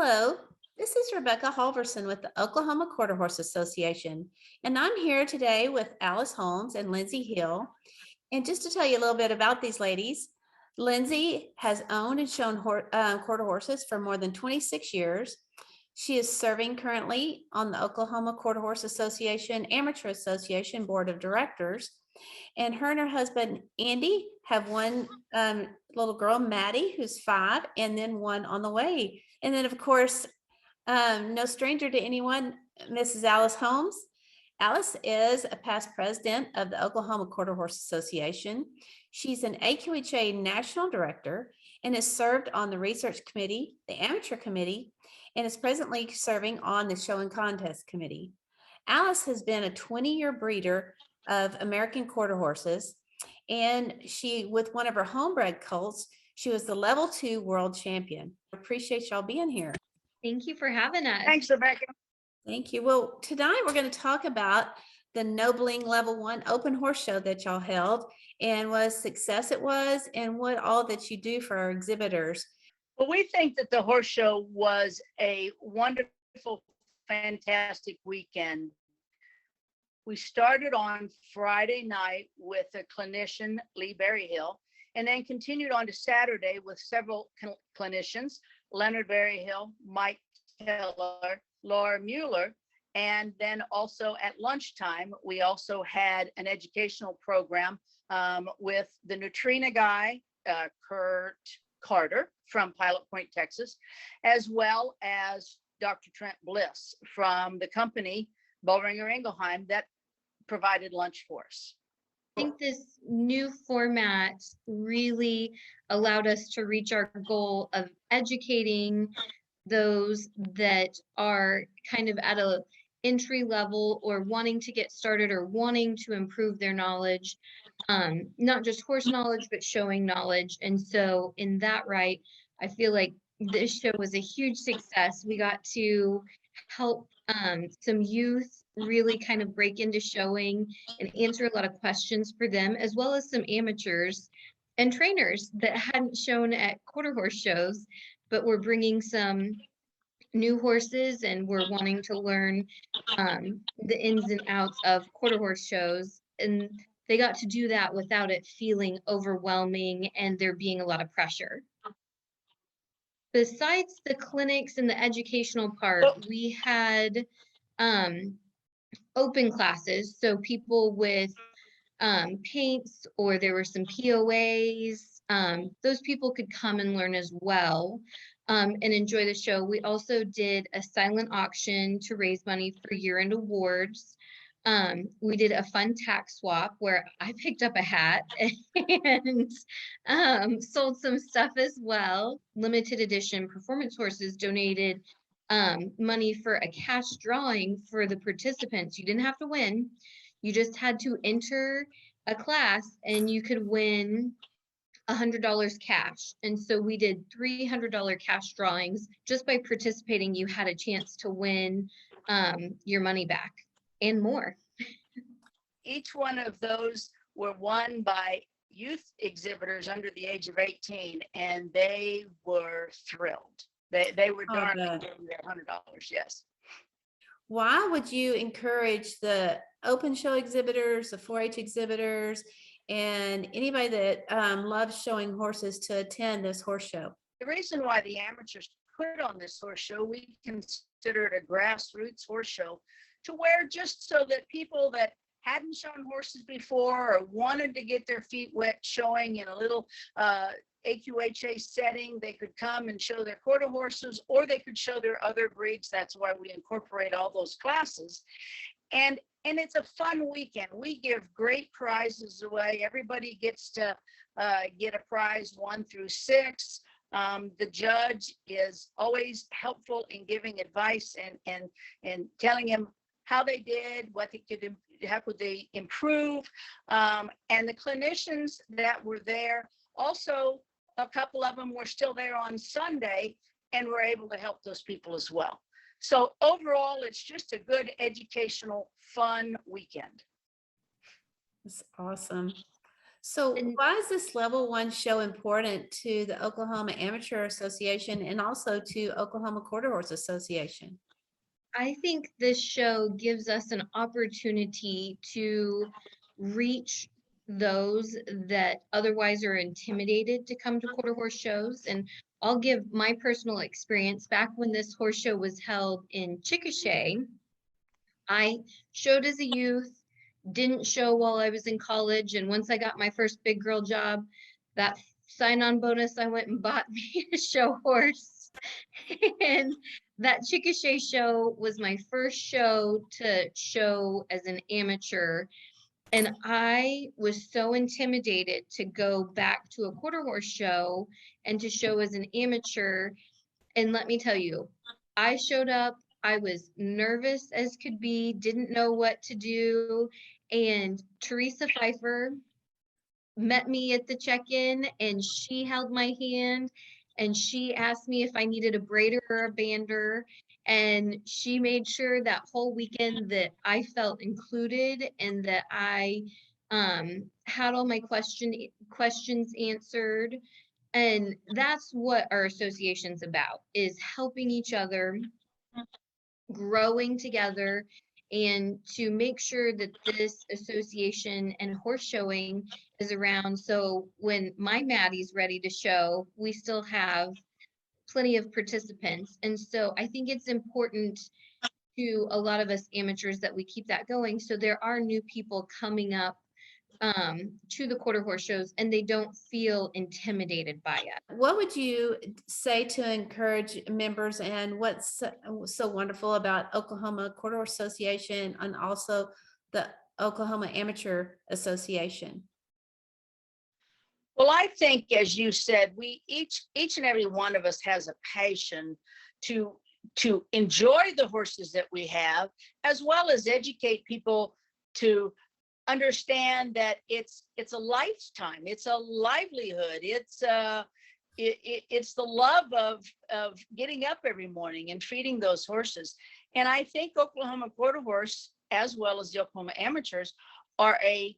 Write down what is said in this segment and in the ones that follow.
Hello, this is Rebecca Halverson with the Oklahoma Quarter Horse Association, and I'm here today with Alice Holmes and Lindsay Hill. And just to tell you a little bit about these ladies, Lindsay has owned and shown quarter horses for more than 26 years. She is serving currently on the Oklahoma Quarter Horse Association Amateur Association Board of Directors. And her and her husband, Andy, have one little girl, Maddie, who's 5, and then one on the way. And then, of course, no stranger to anyone, Mrs. Alice Holmes. Alice is a past president of the Oklahoma Quarter Horse Association. She's an AQHA national director and has served on the research committee, the amateur committee, and is presently serving on the show and contest committee. Alice has been a 20-year breeder of American quarter horses, and she, with one of her homebred colts, she was the level 2 world champion. Appreciate y'all being here. Thank you for having us. Thanks, Rebecca. Thank you. Well, tonight we're going to talk about the No-Bling Level 1 open horse show that y'all held, and what a success it was, and what all that you do for our exhibitors. Well, we think that the horse show was a wonderful, fantastic weekend. We started on Friday night with a clinician, Lee Berryhill, and then continued on to Saturday with several clinicians, Leonard Berryhill, Mike Taylor, Laura Mueller, and then also at lunchtime, we also had an educational program with the Neutrina guy, Kurt Carter from Pilot Point, Texas, as well as Dr. Trent Bliss from the company Bollringer Ingelheim that provided lunch for us. I think this new format really allowed us to reach our goal of educating those that are kind of at a entry level or wanting to get started or wanting to improve their knowledge, not just horse knowledge, but showing knowledge. And so in that right, I feel like this show was a huge success. We got to help some youth really kind of break into showing and answer a lot of questions for them, as well as some amateurs and trainers that hadn't shown at quarter horse shows, but were bringing some new horses and were wanting to learn the ins and outs of quarter horse shows. And they got to do that without it feeling overwhelming and there being a lot of pressure. Besides the clinics and the educational part, we had open classes. So people with paints, or there were some POAs, those people could come and learn as well and enjoy the show. We also did a silent auction to raise money for year-end awards. We did a fun tax swap where I picked up a hat and sold some stuff as well. Limited edition performance horses donated money for a cash drawing for the participants. You didn't have to win. You just had to enter a class and you could win $100 cash. And so we did $300 cash drawings. Just by participating, you had a chance to win your money back and more. Each one of those were won by youth exhibitors under the age of 18, and they were thrilled. They were darn getting their $100, yes. Why would you encourage the open show exhibitors, the 4-H exhibitors, and anybody that loves showing horses to attend this horse show? The reason why the amateurs put on this horse show, we consider it a grassroots horse show, to where just so that people that hadn't shown horses before or wanted to get their feet wet showing in a little AQHA setting, they could come and show their quarter horses, or they could show their other breeds. That's why we incorporate all those classes. And it's a fun weekend. We give great prizes away. Everybody gets to get a prize 1 through 6. The judge is always helpful in giving advice and telling him how they did, what they could, how could they improve. And the clinicians that were there, also a couple of them were still there on Sunday and were able to help those people as well. So overall, it's just a good educational, fun weekend. That's awesome. So And why is this level one show important to the Oklahoma Amateur Association and also to Oklahoma Quarter Horse Association? I think this show gives us an opportunity to reach those that otherwise are intimidated to come to quarter horse shows. And I'll give my personal experience. Back when this horse show was held in Chickasha, I showed as a youth, didn't show while I was in college. And once I got my first big girl job, that sign-on bonus, I went and bought me a show horse. And that Chickasha show was my first show to show as an amateur. And I was so intimidated to go back to a quarter horse show and to show as an amateur. And let me tell you, I showed up, I was nervous as could be, didn't know what to do. And Teresa Pfeiffer met me at the check-in and she held my hand and she asked me if I needed a braider or a bander. And she made sure that whole weekend that I felt included and that I had all my questions answered. And that's what our association's about, is helping each other, growing together, and to make sure that this association and horse showing is around. So when my Maddie's ready to show, we still have plenty of participants. And so I think it's important to a lot of us amateurs that we keep that going. So there are new people coming up to the quarter horse shows and they don't feel intimidated by it. What would you say to encourage members, and what's so wonderful about Oklahoma Quarter Horse Association and also the Oklahoma Amateur Association? Well, I think, as you said, we each and every one of us has a passion to enjoy the horses that we have, as well as educate people to understand that it's a lifetime, it's a livelihood, it's the love of getting up every morning and feeding those horses. And I think Oklahoma Quarter Horse, as well as the Oklahoma Amateurs, are a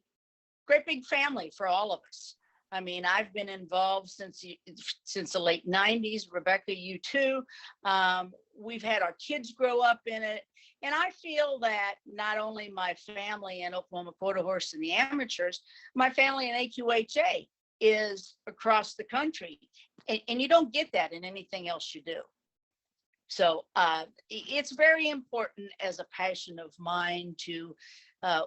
great big family for all of us. I mean, I've been involved since the late 90s. Rebecca, you too. We've had our kids grow up in it. And I feel that not only my family in Oklahoma Quarter Horse and the Amateurs, my family in AQHA is across the country. And you don't get that in anything else you do. So it's very important as a passion of mine to,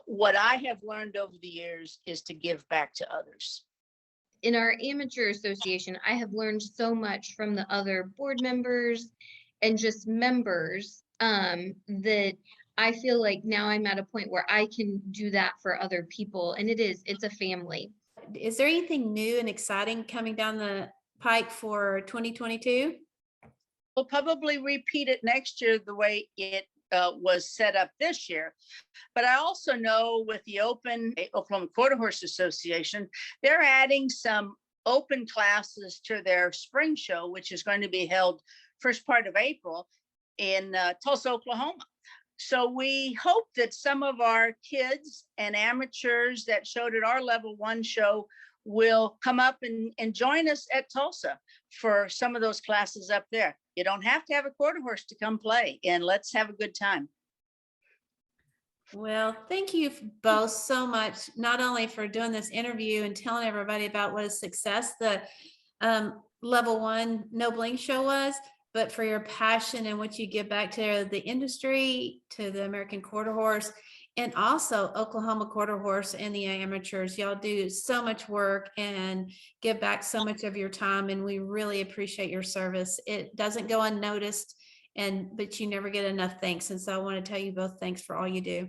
what I have learned over the years is to give back to others. In our amateur association, I have learned so much from the other board members and just members that I feel like now I'm at a point where I can do that for other people. And it's a family. Is there anything new and exciting coming down the pike for 2022? We'll probably repeat it next year the way it was set up this year. But I also know with the Oklahoma Quarter Horse Association, they're adding some open classes to their spring show, which is going to be held first part of April in Tulsa, Oklahoma. So we hope that some of our kids and amateurs that showed at our level one show will come up and join us at Tulsa for some of those classes up there. You don't have to have a quarter horse to come play, and let's have a good time. Well, thank you both so much, not only for doing this interview and telling everybody about what a success the level one No-Bling show was, but for your passion and what you give back to the industry, to the American Quarter Horse, and also Oklahoma Quarter Horse and the amateurs. Y'all do so much work and give back so much of your time, and we really appreciate your service. It doesn't go unnoticed, but you never get enough thanks. And so I want to tell you both thanks for all you do.